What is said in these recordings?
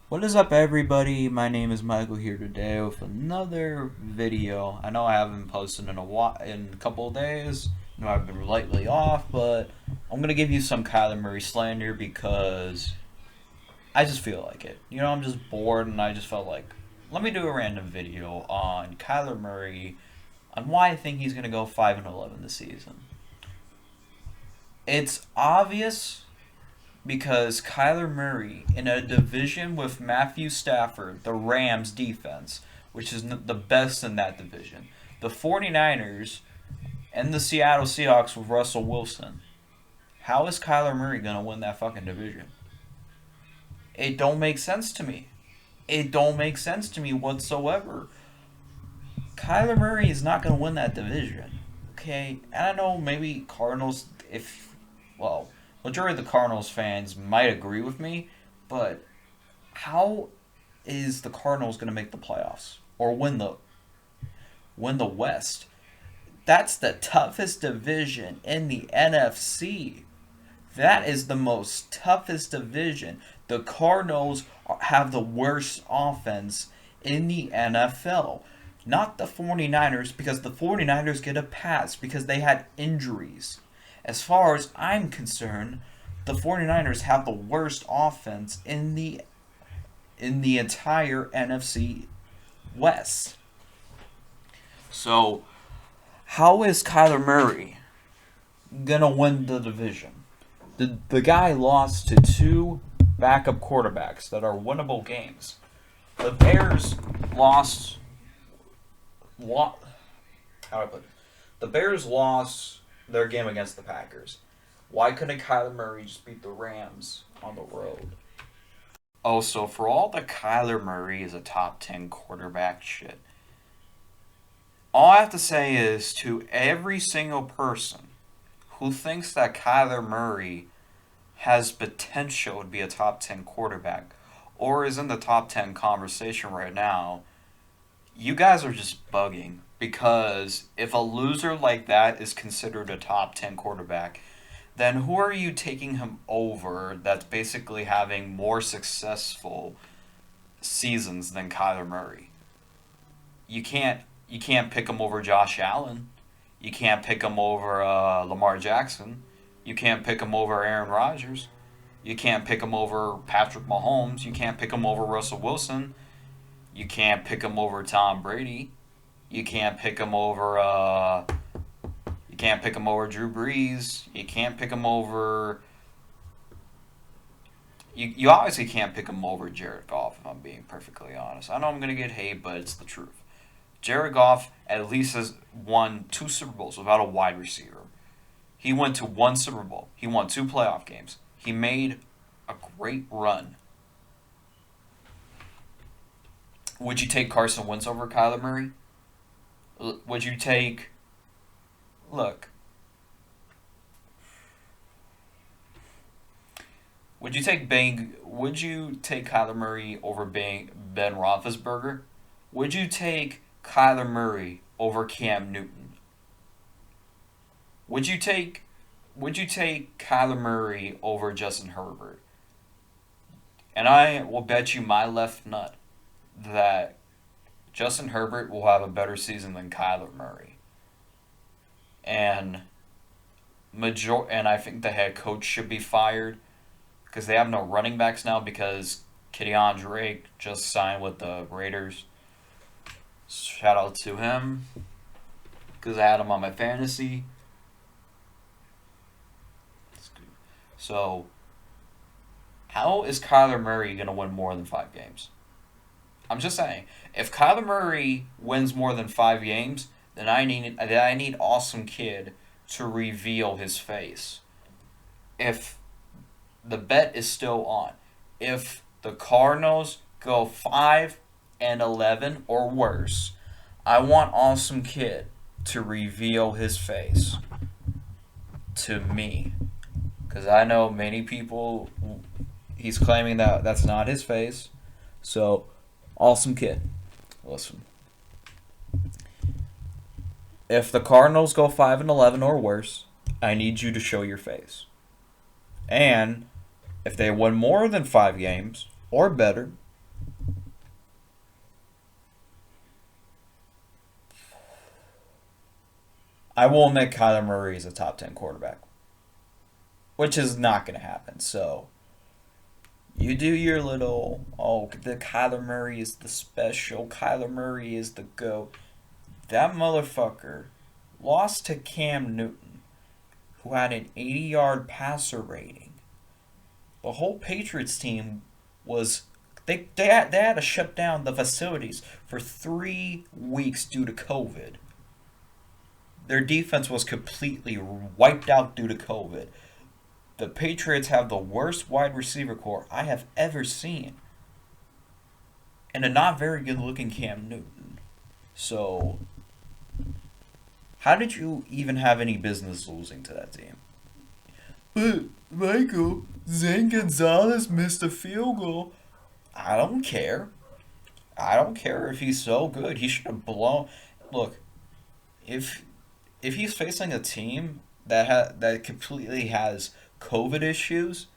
What is up, everybody? My name is Michael here today with another video. I know I haven't posted in a couple of days. I've been lightly off, but I'm gonna give you some Kyler Murray slander because I just feel like it. I'm just bored, and I just felt like let me do a random video on Kyler Murray on why I think he's gonna go 5-11 this season. It's obvious because Kyler Murray in a division with Matthew Stafford, the Rams defense, which is the best in that division, the 49ers, and the Seattle Seahawks with Russell Wilson. How is Kyler Murray going to win that fucking division? It don't make sense to me. It don't make sense to me whatsoever. Kyler Murray is not going to win that division. Okay? And I know maybe Cardinals, well, majority of the Cardinals fans might agree with me, but how is the Cardinals going to make the playoffs or win the West? That's the toughest division in the NFC. That is the most toughest division. The Cardinals have the worst offense in the NFL. Not the 49ers, because the 49ers get a pass because they had injuries. As far as I'm concerned, the 49ers have the worst offense in the entire NFC West. So, how is Kyler Murray gonna win the division? The guy lost to two backup quarterbacks that are winnable games. The Bears lost. How do I put it? The Bears lost their game against the Packers. Why couldn't Kyler Murray just beat the Rams on the road? Oh, so for all the Kyler Murray is a top 10 quarterback shit, all I have to say is to every single person who thinks that Kyler Murray has potential to be a top 10 quarterback or is in the top 10 conversation right now, you guys are just bugging. Because if a loser like that is considered a top 10 quarterback, then who are you taking him over that's basically having more successful seasons than Kyler Murray? You can't pick him over Josh Allen. You can't pick him over Lamar Jackson. You can't pick him over Aaron Rodgers. You can't pick him over Patrick Mahomes. You can't pick him over Russell Wilson. You can't pick him over Tom Brady. You can't pick him over you can't pick him over Drew Brees. You can't pick him over. You obviously can't pick him over Jared Goff, if I'm being perfectly honest. I know I'm going to get hate, but it's the truth. Jared Goff at least has won two Super Bowls without a wide receiver. He went to one Super Bowl. He won two playoff games. He made a great run. Would you take Carson Wentz over Kyler Murray? Would you take. Look. Would you take Kyler Murray over Ben Roethlisberger? Would you take Kyler Murray over Cam Newton? Would you take Kyler Murray over Justin Herbert? And I will bet you my left nut that Justin Herbert will have a better season than Kyler Murray. And I think the head coach should be fired because they have no running backs now because Kenyon Drake just signed with the Raiders. Shout out to him because I had him on my fantasy. So, how is Kyler Murray going to win more than 5 games? I'm just saying, if Kyler Murray wins more than 5 games, then I need Awesome Kid to reveal his face. If the bet is still on, if the Cardinals go 5-11 or worse, I want Awesome Kid to reveal his face to me. Because I know many people, he's claiming that that's not his face. So, Awesome Kid, listen. If the Cardinals go 5-11 or worse, I need you to show your face. And if they win more than 5 games or better, I will admit Kyler Murray is a top 10 quarterback, which is not going to happen. So you do your little, oh, the Kyler Murray is the special, Kyler Murray is the GOAT. That motherfucker lost to Cam Newton, who had an 80-yard passer rating. The whole Patriots team was they had to shut down the facilities for 3 weeks due to COVID. Their defense was completely wiped out due to COVID. The Patriots have the worst wide receiver core I have ever seen, and a not very good looking Cam Newton. So, how did you even have any business losing to that team? But, Michael, Zane Gonzalez missed a field goal. I don't care. I don't care if he's so good. He should have blown. Look, if if he's facing a team that completely has COVID issues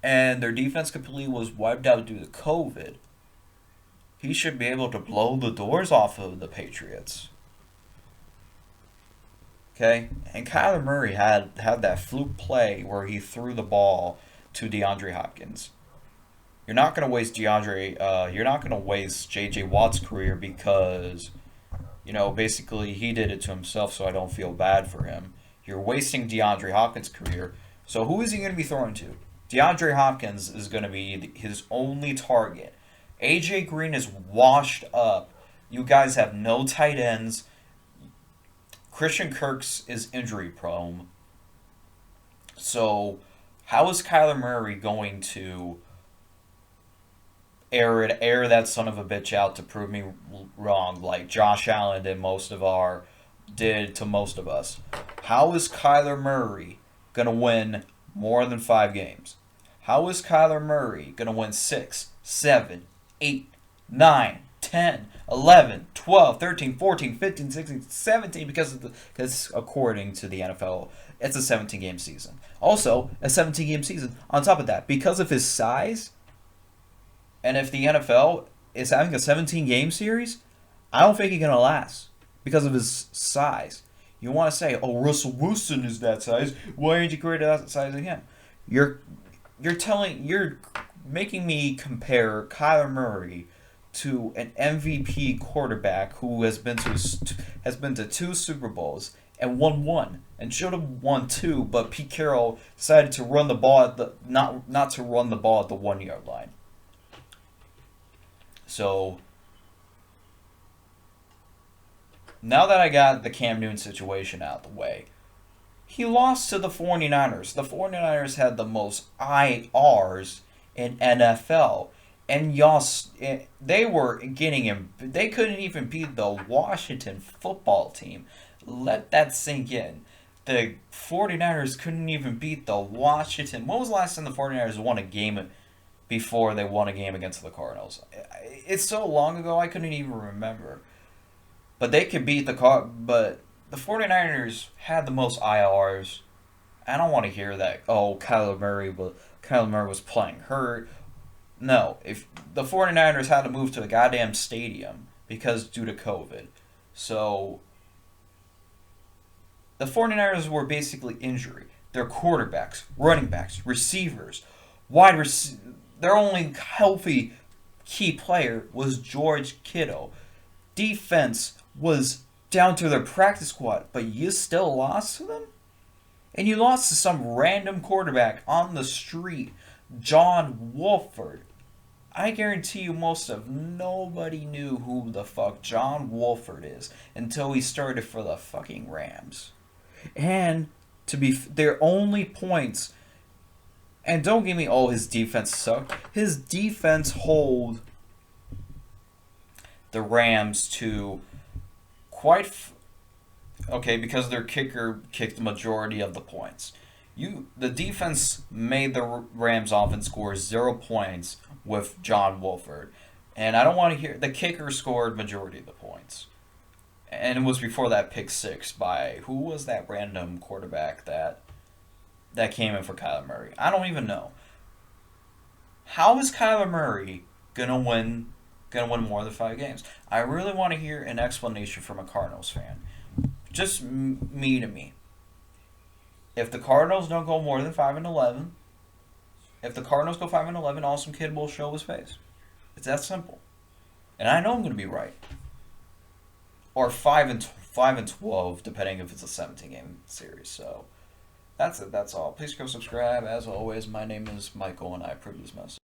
and their defense completely was wiped out due to COVID, he should be able to blow the doors off of the Patriots. Okay, and Kyler Murray had that fluke play where he threw the ball to DeAndre Hopkins. You're not gonna waste DeAndre. You're not gonna waste J.J. Watt's career because basically he did it to himself. So I don't feel bad for him. You're wasting DeAndre Hopkins' career. So who is he gonna be throwing to? DeAndre Hopkins is gonna be his only target. AJ Green is washed up. You guys have no tight ends. Christian Kirk's is injury prone. So, how is Kyler Murray going to air that son of a bitch out to prove me wrong, like Josh Allen did to most of us? How is Kyler Murray gonna win more than 5 games? How is Kyler Murray gonna win 6, 7, 8, 9, 10, 11, 12, 13, 14, 15, 16, 17 because according to the NFL, it's a 17-game season. Also, a 17-game season on top of that because of his size, and if the NFL is having a 17-game series, I don't think he's going to last because of his size. You want to say, "Oh, Russell Wilson is that size. Why aren't you greater that size again?" You're you're making me compare Kyler Murray to an MVP quarterback who has been to 2 Super Bowls and won one and should have won two, but Pete Carroll decided to run the ball at the not to run the ball at the 1 yard line. So now that I got the Cam Newton situation out of the way, he lost to the 49ers. The 49ers had the most IRs in NFL. And they were getting him. They couldn't even beat the Washington football team. Let that sink in. The 49ers couldn't even beat the Washington. When was the last time the 49ers won a game before they won a game against the Cardinals? It's so long ago I couldn't even remember. But they could beat but the 49ers had the most IRs. I don't want to hear that. Oh, Kyler Murray was playing hurt. No, if the 49ers had to move to a goddamn stadium because due to COVID. So the 49ers were basically injury. Their quarterbacks, running backs, receivers, their only healthy key player was George Kittle. Defense was down to their practice squad, but you still lost to them? And you lost to some random quarterback on the street, John Wolford. I guarantee you most of nobody knew who the fuck John Wolford is until he started for the fucking Rams. And their only points, and don't give me, oh, his defense sucked. His defense hold the Rams to okay, because their kicker kicked the majority of the points. The defense made the Rams offense score 0 points with John Wolford. And I don't want to hear the kicker scored majority of the points. And it was before that pick six by who was that random quarterback that came in for Kyler Murray? I don't even know. How is Kyler Murray gonna win more than 5 games? I really want to hear an explanation from a Cardinals fan. just me to me. If the Cardinals don't go more than 5-11, if the Cardinals go 5-11, Awesome Kid will show his face. It's that simple, and I know I'm going to be right. Or 5-12, depending if it's a 17-game series. So that's it. That's all. Please go subscribe. As always, my name is Michael, and I approve this message.